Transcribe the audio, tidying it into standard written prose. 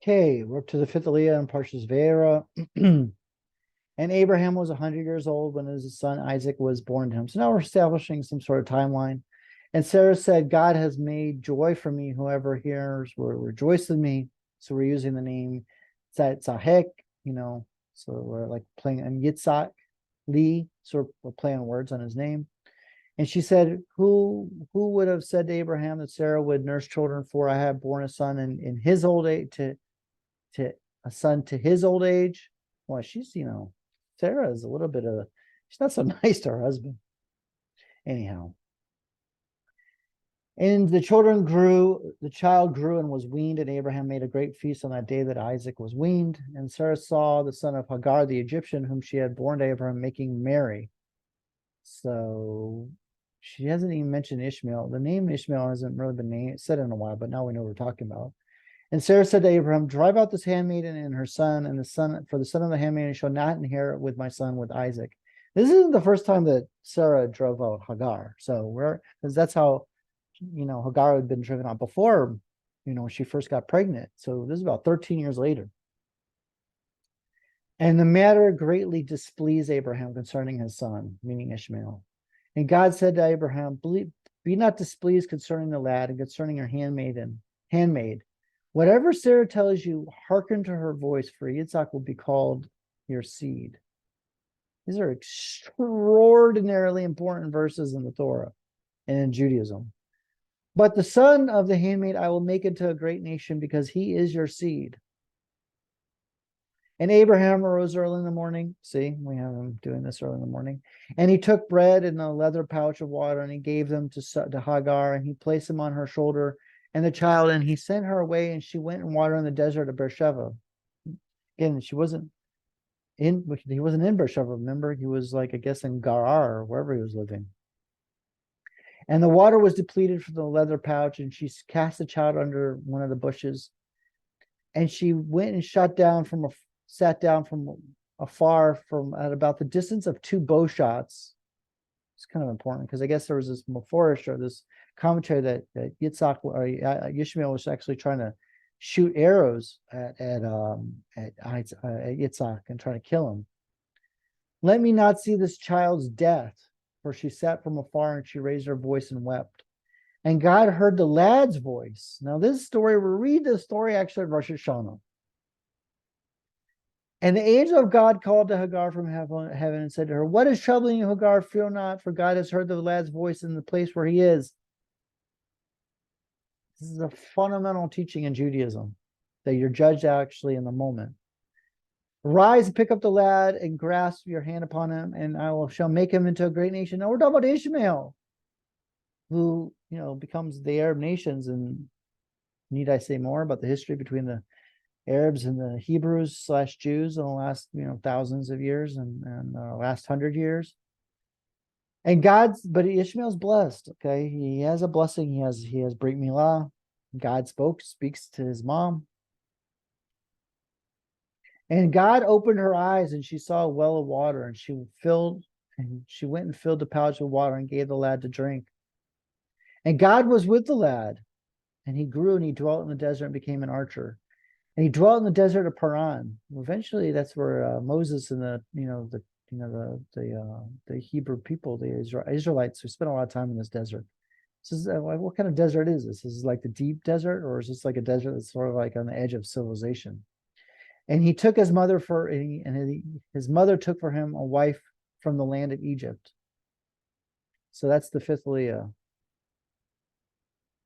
Okay, we're up to the fifth aliyah in Parsha Vayeira. And Abraham was 100 years old when his son Isaac was born to him. So now we're establishing some sort of timeline. And Sarah said, God has made joy for me. Whoever hears will rejoice with me. So we're using the name Tzahek, so we're like playing on Yitzhak, Lee, so we're playing words on his name. And she said, who would have said to Abraham that Sarah would nurse children, for I have born a son in his old age to a son to his old age? Well, she's, Sarah is a little bit of, she's not so nice to her husband. Anyhow. And the child grew and was weaned, and Abraham made a great feast on that day that Isaac was weaned. And Sarah saw the son of Hagar, the Egyptian, whom she had born to Abraham, making merry. So she hasn't even mentioned Ishmael. The name Ishmael hasn't really been said in a while, but now we know what we're talking about. And Sarah said to Abraham, drive out this handmaiden and her son, and the son of the handmaiden shall not inherit with my son, with Isaac. This isn't the first time that Sarah drove out Hagar. So because that's how, Hagar had been driven out before, when she first got pregnant. So this is about 13 years later. And the matter greatly displeased Abraham concerning his son, meaning Ishmael. And God said to Abraham, be not displeased concerning the lad and concerning your handmaid. Whatever Sarah tells you, hearken to her voice, for Yitzhak will be called your seed. These are extraordinarily important verses in the Torah and in Judaism. But the son of the handmaid I will make into a great nation, because he is your seed. And Abraham arose early in the morning. See, we have him doing this early in the morning. And he took bread and a leather pouch of water, and he gave them to Hagar, and he placed them on her shoulder and the child, and he sent her away, and she went and watered in the desert of Beersheba. Again, he wasn't in Beersheba, remember? He was I guess in Gerar, or wherever he was living. And the water was depleted from the leather pouch, and she cast the child under one of the bushes. And she went and sat down from afar, from at about the distance of 2 bow shots. It's kind of important because I guess there was this Meforish, or this commentary that Yitzhak or Ishmael was actually trying to shoot arrows at Yitzhak and trying to kill him. Let me not see this child's death, for she sat from afar, and she raised her voice and wept. And God heard the lad's voice. Now this story, we'll read this story actually at Rosh Hashanah. And the angel of God called to Hagar from heaven and said to her, what is troubling you, Hagar? Fear not, for God has heard the lad's voice in the place where he is. This is a fundamental teaching in Judaism, that you're judged actually in the moment. Rise and pick up the lad and grasp your hand upon him, and shall make him into a great nation. Now we're talking about Ishmael, who, becomes the Arab nations. And need I say more about the history between the Arabs and the Hebrews/Jews in the last, thousands of years and last 100 years. And but Ishmael's blessed. Okay, he has a blessing. He has Brit Milah. God speaks to his mom. And God opened her eyes, and she saw a well of water, and she went and filled the pouch with water and gave the lad to drink. And God was with the lad, and he grew, and he dwelt in the desert and became an archer. And he dwelt in the desert of Paran. Eventually, that's where Moses and the Hebrew people, the Israelites, who spent a lot of time in this desert. This is what kind of desert is this? Is this like the deep desert, or is this like a desert that's sort of like on the edge of civilization? And he took his mother his mother took for him a wife from the land of Egypt. So that's the fifth aliyah.